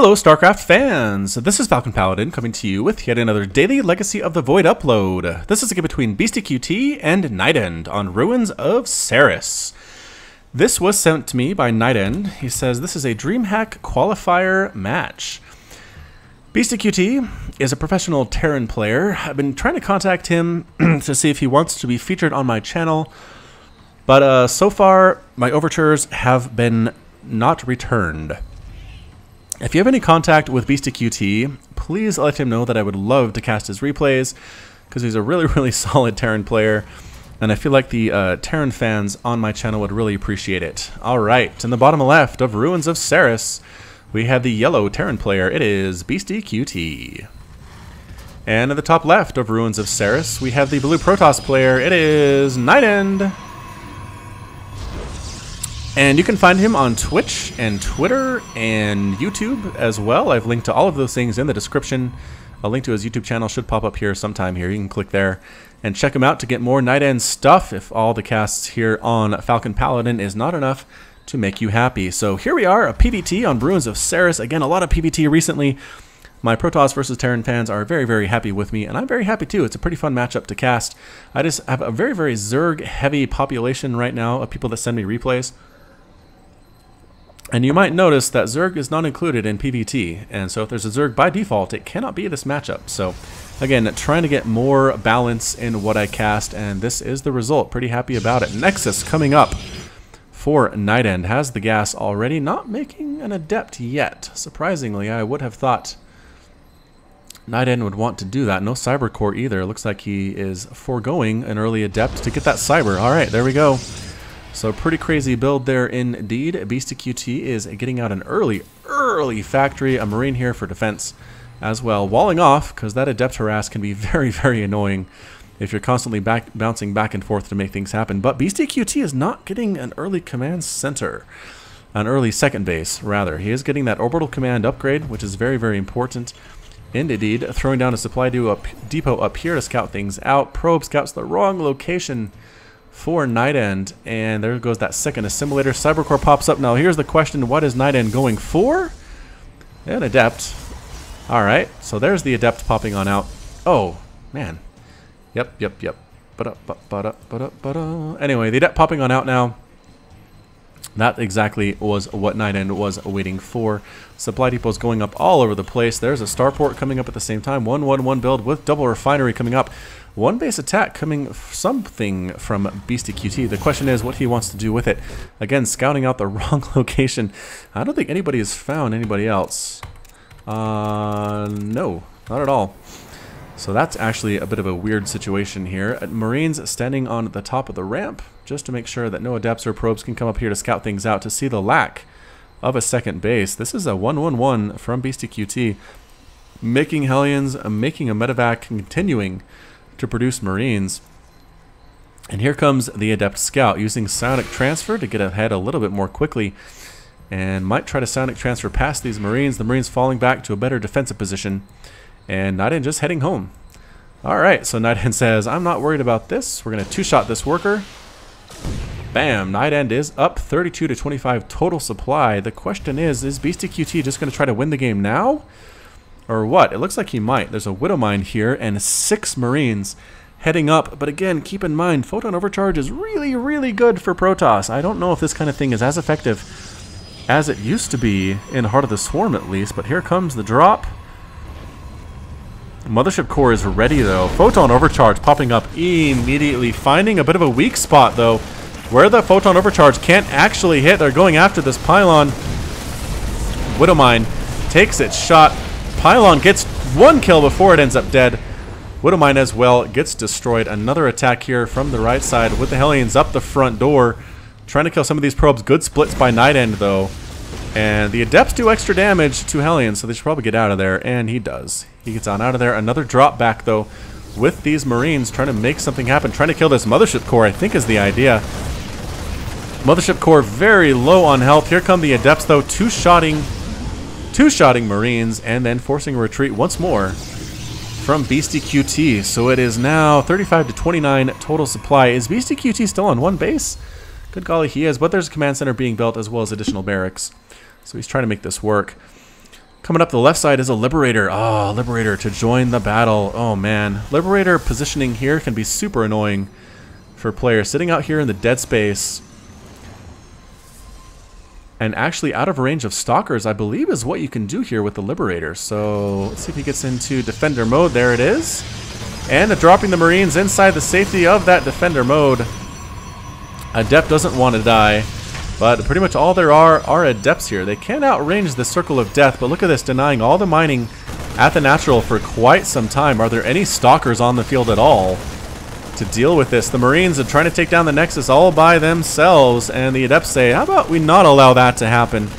Hello Starcraft fans! This is Falcon Paladin coming to you with yet another daily Legacy of the Void upload. This is a game between Beastyqt and NightEnD on Ruins of Seras. This was sent to me by NightEnD. He says this is a DreamHack qualifier match. Beastyqt is a professional Terran player. I've been trying to contact him to see if he wants to be featured on my channel, but so far my overtures have been not returned. If you have any contact with Beastyqt, please let him know that I would love to cast his replays, because he's a really solid Terran player, and I feel like the Terran fans on my channel would really appreciate it. Alright, in the bottom left of Ruins of Seras, we have the yellow Terran player. It is Beastyqt. And in the top left of Ruins of Seras, we have the blue Protoss player. It is NightEnD. And you can find him on Twitch and Twitter and YouTube as well. I've linked to all of those things in the description. A link to his YouTube channel should pop up here sometime here. You can click there and check him out to get more NightEnD stuff if all the casts here on Falcon Paladin is not enough to make you happy. So here we are, a PvT on Ruins of Seras. Again, a lot of PvT recently. My Protoss versus Terran fans are very happy with me, and I'm very happy too. It's a pretty fun matchup to cast. I just have a very Zerg heavy population right now of people that send me replays. And you might notice that Zerg is not included in PvT, and so if there's a Zerg by default, it cannot be this matchup. So again, trying to get more balance in what I cast, and this is the result. Pretty happy about it. Nexus coming up for NightEnD. Has the gas already, not making an Adept yet. Surprisingly, I would have thought NightEnD would want to do that. No Cyber Core either. It looks like he is foregoing an early Adept to get that Cyber. Alright, there we go. So pretty crazy build there indeed. Beastyqt is getting out an early factory, a Marine here for defense as well. Walling off, because that Adept harass can be very annoying if you're constantly bouncing back and forth to make things happen. But Beastyqt is not getting an early command center, an early second base rather. He is getting that orbital command upgrade, which is very important. Indeed, throwing down a supply depot up here to scout things out. Probe scouts the wrong location for NightEnD, and there goes that second assimilator. Cybercore pops up. Now here's the question, what is NightEnD going for? An Adept. Alright, so there's the Adept popping on out. Oh, man. Yep. Anyway, the Adept popping on out now. That exactly was what NightEnD was waiting for. Supply depots going up all over the place. There's a starport coming up at the same time. 1-1-1 build with double refinery coming up. One base attack coming something from Beastyqt. The question is what he wants to do with it. Again, scouting out the wrong location. I don't think anybody has found anybody else. No, not at all. So that's actually a bit of a weird situation here. Marines standing on the top of the ramp just to make sure that no Adepts or Probes can come up here to scout things out to see the lack of a second base. This is a 1-1-1 from Beastyqt. Making Hellions, making a medevac, continuing to produce Marines. And here comes the Adept Scout using Psionic Transfer to get ahead a little bit more quickly, and might try to Psionic Transfer past these Marines. The Marines falling back to a better defensive position, and NightEnD just heading home. Alright, so NightEnD says, I'm not worried about this. We're going to two-shot this worker. Bam! NightEnD is up 32-25 total supply. The question is Beastyqt just going to try to win the game now? Or what? It looks like he might. There's a Widowmine here and 6 Marines heading up. But again, keep in mind, Photon Overcharge is really good for Protoss. I don't know if this kind of thing is as effective as it used to be in Heart of the Swarm at least. But here comes the drop. Mothership Core is ready though. Photon Overcharge popping up immediately. Finding a bit of a weak spot though, where the Photon Overcharge can't actually hit. They're going after this Pylon. Widowmine takes its shot. Pylon gets one kill before it ends up dead. Widowmine as well gets destroyed. Another attack here from the right side with the Hellions up the front door. Trying to kill some of these probes. Good splits by NightEnD though. And the Adepts do extra damage to Hellions, so they should probably get out of there. And he does. He gets on out of there. Another drop back though with these Marines trying to make something happen. Trying to kill this Mothership Core, I think is the idea. Mothership Core very low on health. Here come the Adepts though, two-shotting Marines, and then forcing a retreat once more from Beastyqt. So it is now 35-29 total supply. Is Beastyqt still on one base? Good golly, he is, but there's a command center being built as well as additional barracks. So he's trying to make this work. Coming up the left side is a Liberator. Oh, Liberator to join the battle. Oh, man. Liberator positioning here can be super annoying for players. Sitting out here in the dead space and actually out of range of Stalkers, I believe, is what you can do here with the Liberator. So let's see if he gets into Defender mode. There it is. And dropping the Marines inside the safety of that Defender mode. Adept doesn't want to die. But pretty much all there are Adepts here. They can outrange the Circle of Death, but look at this, denying all the mining at the natural for quite some time. Are there any Stalkers on the field at all to deal with this? The Marines are trying to take down the Nexus all by themselves, and the Adepts say, how about we not allow that to happen?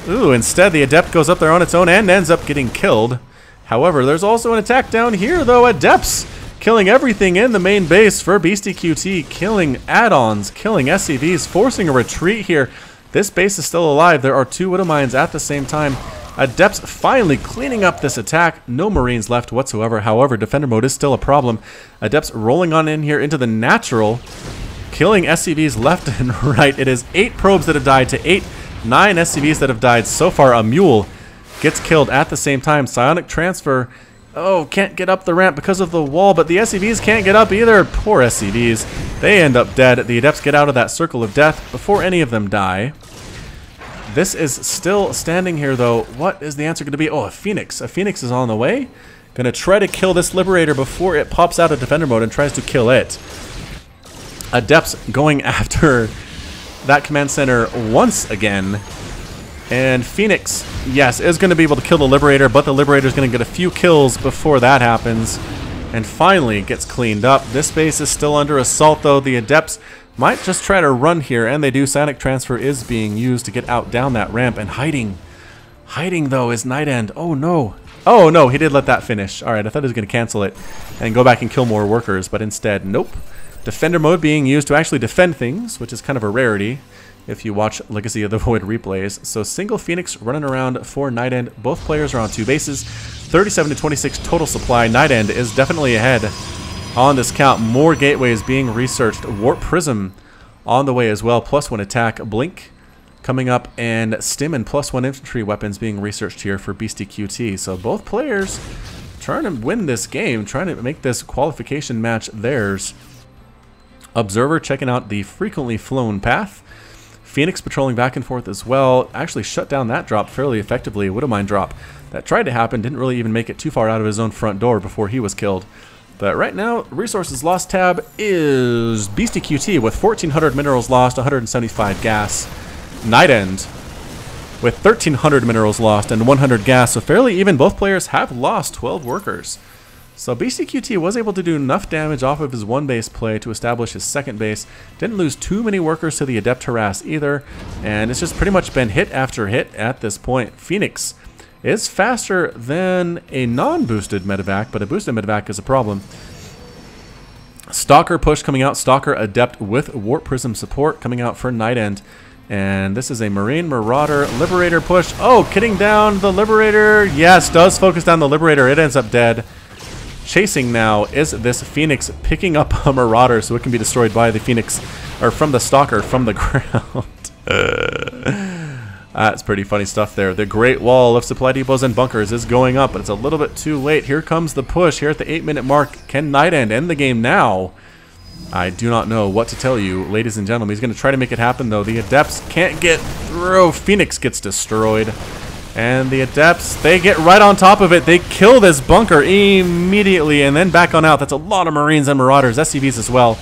Ooh, instead the Adept goes up there on its own and ends up getting killed. However, there's also an attack down here, though. Adepts killing everything in the main base for Beastyqt, killing add-ons, killing SCVs, forcing a retreat here. This base is still alive. There are 2 Widow Mines at the same time. Adepts finally cleaning up this attack. No Marines left whatsoever. However, Defender mode is still a problem. Adepts rolling on in here into the natural, killing SCVs left and right. It is 8 probes that have died to 9 SCVs that have died so far. A Mule gets killed at the same time. Psionic Transfer, oh, can't get up the ramp because of the wall, but the SCVs can't get up either. Poor SCVs. They end up dead. The Adepts get out of that Circle of Death before any of them die. This is still standing here, though. What is the answer going to be? Oh, a Phoenix. A Phoenix is on the way. Going to try to kill this Liberator before it pops out of Defender mode and tries to kill it. Adepts going after that command center once again. And Phoenix, yes, is going to be able to kill the Liberator, but the Liberator is going to get a few kills before that happens. And finally gets cleaned up. This base is still under assault, though. The Adepts might just try to run here, and they do. Psionic Transfer is being used to get out down that ramp. And hiding, though, is NightEnD. Oh, no. Oh, no, he did let that finish. All right, I thought he was going to cancel it and go back and kill more workers, but instead, nope. Defender mode being used to actually defend things, which is kind of a rarity if you watch Legacy of the Void replays. So single Phoenix running around for NightEnD. Both players are on 2 bases. 37 to 26 total supply. NightEnD is definitely ahead on this count. More gateways being researched. Warp Prism on the way as well. +1 attack. Blink coming up, and Stim and +1 infantry weapons being researched here for Beastyqt. So both players trying to win this game, trying to make this qualification match theirs. Observer checking out the frequently flown path. Phoenix patrolling back and forth as well. Actually shut down that drop fairly effectively. Widow Mine drop that tried to happen. Didn't really even make it too far out of his own front door before he was killed. But right now, resources lost tab is Beastyqt with 1,400 minerals lost, 175 gas. NightEnD with 1,300 minerals lost and 100 gas. So fairly even. Both players have lost 12 workers. So Beastyqt was able to do enough damage off of his 1 base play to establish his 2nd base. Didn't lose too many workers to the Adept harass either. And it's just pretty much been hit after hit at this point. Phoenix is faster than a non-boosted medevac, but a boosted medevac is a problem. Stalker push coming out. Stalker Adept with Warp Prism support coming out for NightEnD. And this is a Marine Marauder Liberator push. Oh, kitting down the Liberator. Yes, does focus down the Liberator. It ends up dead. Chasing now is this Phoenix picking up a Marauder so it can be destroyed by the Phoenix, or from the Stalker from the ground. That's pretty funny stuff there. The Great Wall of supply depots and bunkers is going up, but it's a little bit too late. Here comes the push here at the 8-minute mark. Can NightEnD end the game now? I do not know what to tell you, ladies and gentlemen. He's going to try to make it happen, though. The Adepts can't get through. Phoenix gets destroyed. And the Adepts, they get right on top of it. They kill this bunker immediately and then back on out. That's a lot of Marines and Marauders, SCVs as well,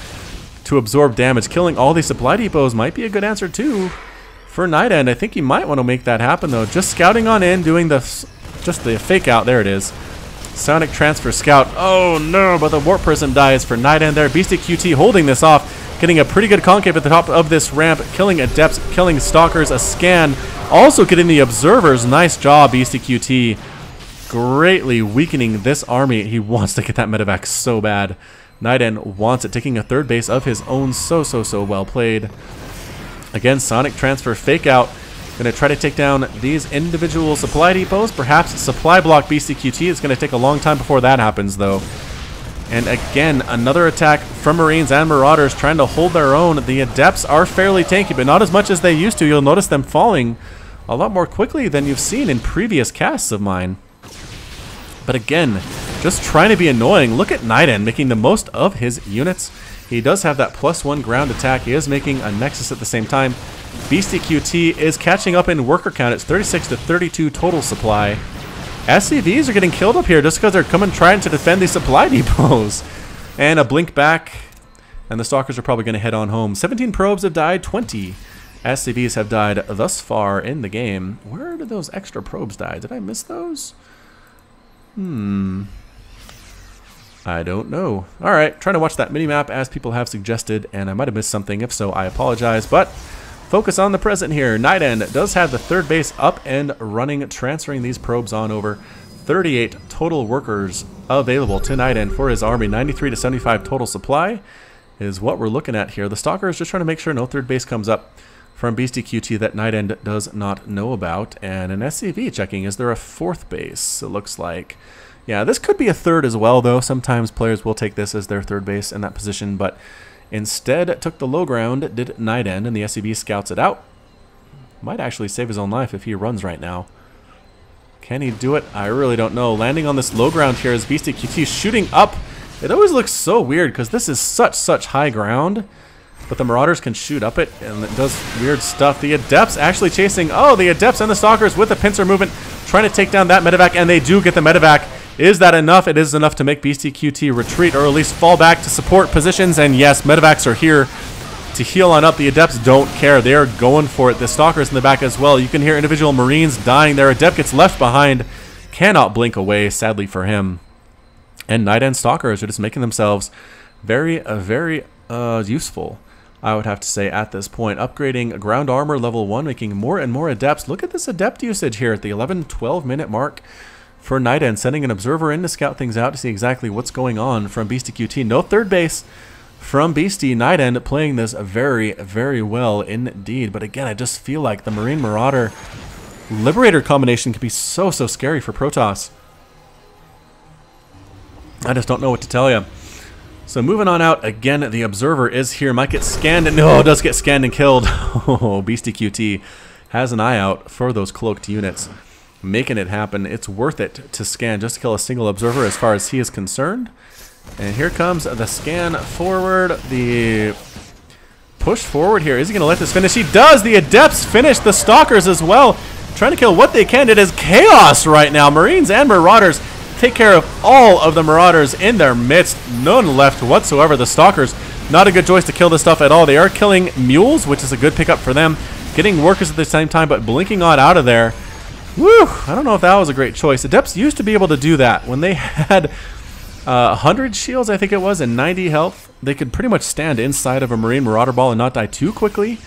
to absorb damage. Killing all these supply depots might be a good answer, too, for NightEnD. I think he might want to make that happen, though. Just scouting on in, doing just the fake out. There it is. Psionic Transfer Scout. Oh, no, but the Warp Prism dies for NightEnD there. Beastyqt holding this off, getting a pretty good concave at the top of this ramp, killing Adepts, killing Stalkers, a scan. Also getting the Observers. Nice job, Beastyqt. Greatly weakening this army. He wants to get that medevac so bad. NightEnD wants it, taking a 3rd base of his own. So well played. Again, Sonic Transfer fake out. Going to try to take down these individual supply depots. Perhaps supply block Beastyqt. It's going to take a long time before that happens, though. And again, another attack from Marines and Marauders trying to hold their own. The Adepts are fairly tanky, but not as much as they used to. You'll notice them falling a lot more quickly than you've seen in previous casts of mine. But again, just trying to be annoying. Look at NightEnD making the most of his units. He does have that +1 ground attack. He is making a Nexus at the same time. Beastyqt is catching up in worker count. It's 36 to 32 total supply. SCVs are getting killed up here just because they're coming trying to defend these supply depots. And a blink back, and the Stalkers are probably going to head on home. 17 probes have died, 20 SCVs have died thus far in the game. Where did those extra probes die? Did I miss those? I don't know. Alright, trying to watch that minimap as people have suggested, and I might have missed something. If so, I apologize, but focus on the present here. NightEnD does have the third base up and running, transferring these probes on over. 38 total workers available to NightEnD for his army. 93 to 75 total supply is what we're looking at here. The Stalker is just trying to make sure no third base comes up from Beastyqt that NightEnD does not know about. And an SCV checking, is there a fourth base? It looks like. Yeah, this could be a third as well, though. Sometimes players will take this as their third base in that position, but instead took the low ground, did NightEnD, and the SCV scouts it out. Might actually save his own life if he runs right now. Can he do it? I really don't know. Landing on this low ground here as Beastyqt shooting up. It always looks so weird because this is such high ground. But the Marauders can shoot up it, and it does weird stuff. The Adepts actually chasing. Oh, the Adepts and the Stalkers with the pincer movement, trying to take down that medevac, and they do get the medevac. Is that enough? It is enough to make Beastyqt retreat, or at least fall back to support positions. And yes, medevacs are here to heal on up. The Adepts don't care. They are going for it. The Stalkers in the back as well. You can hear individual Marines dying there. Adept gets left behind. Cannot blink away, sadly for him. And NightEnD Stalkers are just making themselves very useful, I would have to say, at this point. Upgrading ground armor level 1, making more and more Adepts. Look at this Adept usage here at the 11-12 minute mark for NightEnD, sending an observer in to scout things out to see exactly what's going on from Beastyqt. No third base from Beasty. NightEnD playing this very well indeed. But again, I just feel like the Marine Marauder Liberator combination can be so scary for Protoss. I just don't know what to tell you. So moving on out, again, the Observer is here. Might get scanned, and no, does get scanned and killed. Oh, Beastyqt has an eye out for those cloaked units, making it happen. It's worth it to scan just to kill a single Observer as far as he is concerned. And here comes the scan forward, the push forward here. Is he going to let this finish? He does! The Adepts finish the Stalkers as well, trying to kill what they can. It is chaos right now. Marines and Marauders take care of all of the Marauders in their midst. None left whatsoever. The Stalkers, not a good choice to kill this stuff at all. They are killing mules, which is a good pickup for them. Getting workers at the same time, but blinking on out of there. Woo! I don't know if that was a great choice. Adepts used to be able to do that. When they had 100 shields, I think it was, and 90 health, they could pretty much stand inside of a Marine Marauder ball and not die too quickly.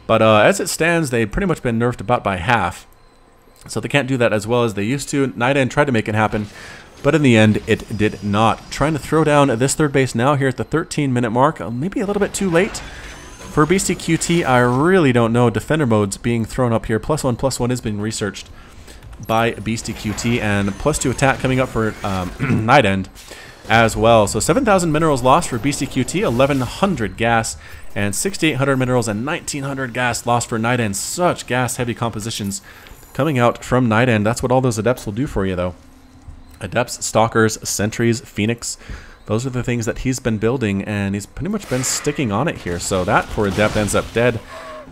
But as it stands, they've pretty much been nerfed about by half. So they can't do that as well as they used to. NightEnD tried to make it happen, but in the end, it did not. Trying to throw down this third base now here at the 13-minute mark. Maybe a little bit too late for Beastyqt. I really don't know. Defender mode's being thrown up here. +1/+1 is being researched by Beastyqt, and +2 attack coming up for NightEnD as well. So 7,000 minerals lost for Beastyqt, 1,100 gas, and 6,800 minerals and 1,900 gas lost for NightEnD. Such gas-heavy compositions coming out from NightEnD. That's what all those Adepts will do for you, though. Adepts, Stalkers, Sentries, Phoenix. Those are the things that he's been building, and he's pretty much been sticking on it here. So that poor Adept ends up dead.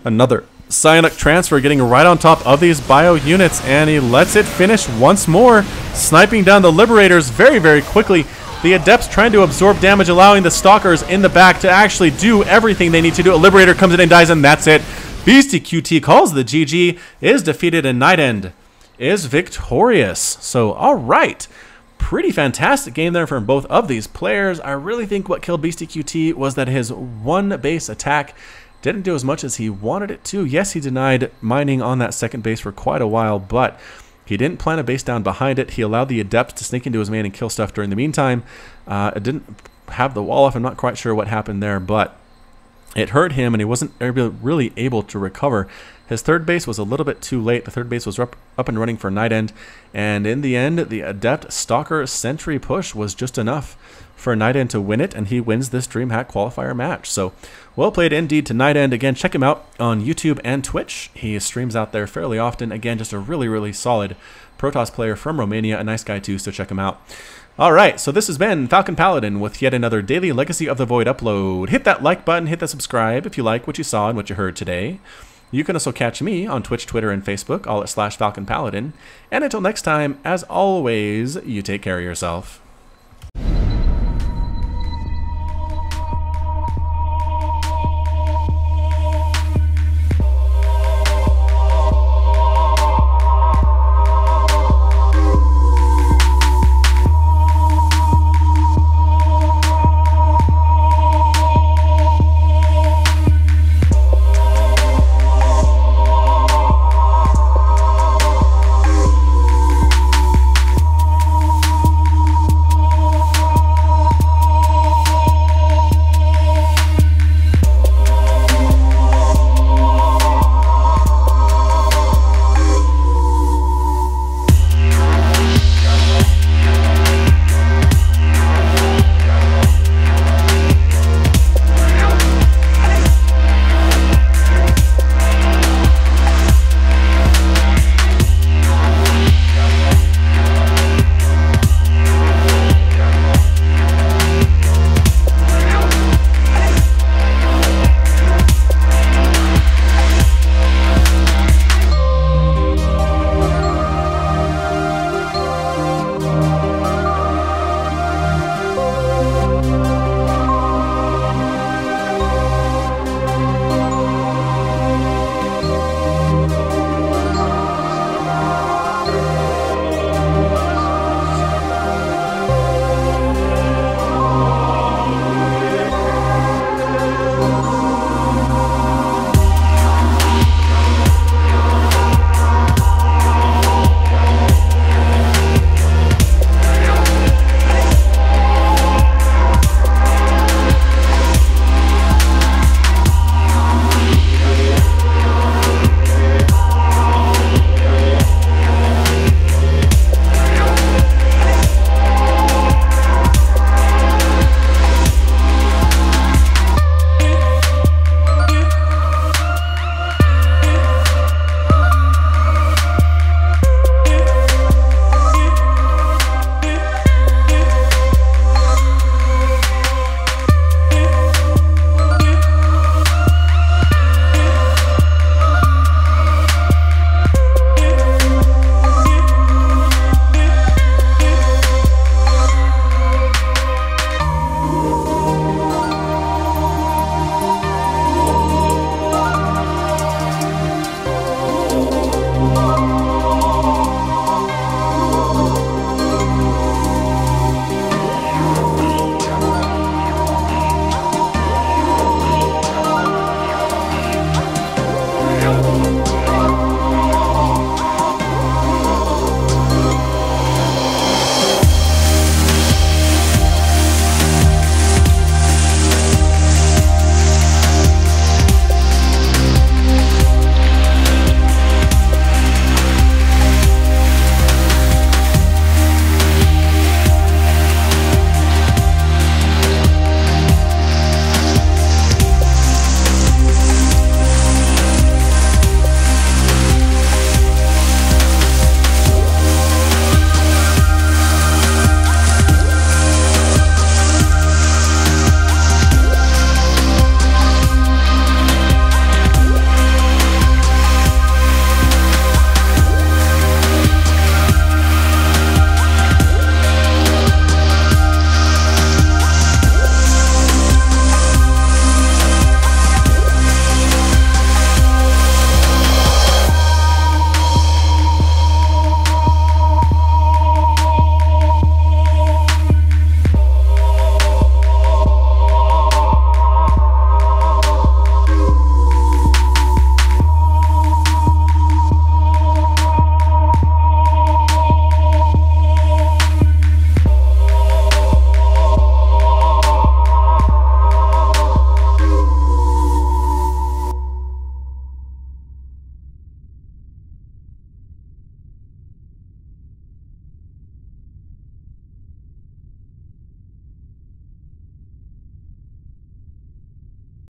Another Psionic transfer, getting right on top of these bio units, and he lets it finish once more, sniping down the Liberators very quickly. The Adepts trying to absorb damage, allowing the Stalkers in the back to actually do everything they need to do. A Liberator comes in and dies, and that's it. Beastyqt calls the GG, is defeated, and NightEnD is victorious. So, alright. Pretty fantastic game there from both of these players. I really think what killed Beastyqt was that his one base attack didn't do as much as he wanted it to. Yes, he denied mining on that second base for quite a while, but he didn't plant a base down behind it. He allowed the Adepts to sneak into his main and kill stuff during the meantime. It didn't have the wall off. I'm not quite sure what happened there, but it hurt him, and he wasn't really able to recover. His third base was a little bit too late. The third base was up and running for NightEnD, and in the end, the Adept Stalker Sentry push was just enough for NightEnD to win it, and he wins this DreamHack qualifier match. So well played indeed to NightEnD. Again, check him out on YouTube and Twitch. He streams out there fairly often. Again, just a really, really solid Protoss player from Romania. A nice guy too, so check him out. Alright, so this has been Falcon Paladin with yet another daily Legacy of the Void upload. Hit that like button, hit that subscribe if you like what you saw and what you heard today. You can also catch me on Twitch, Twitter, and Facebook, all at /Falcon Paladin. And until next time, as always, you take care of yourself.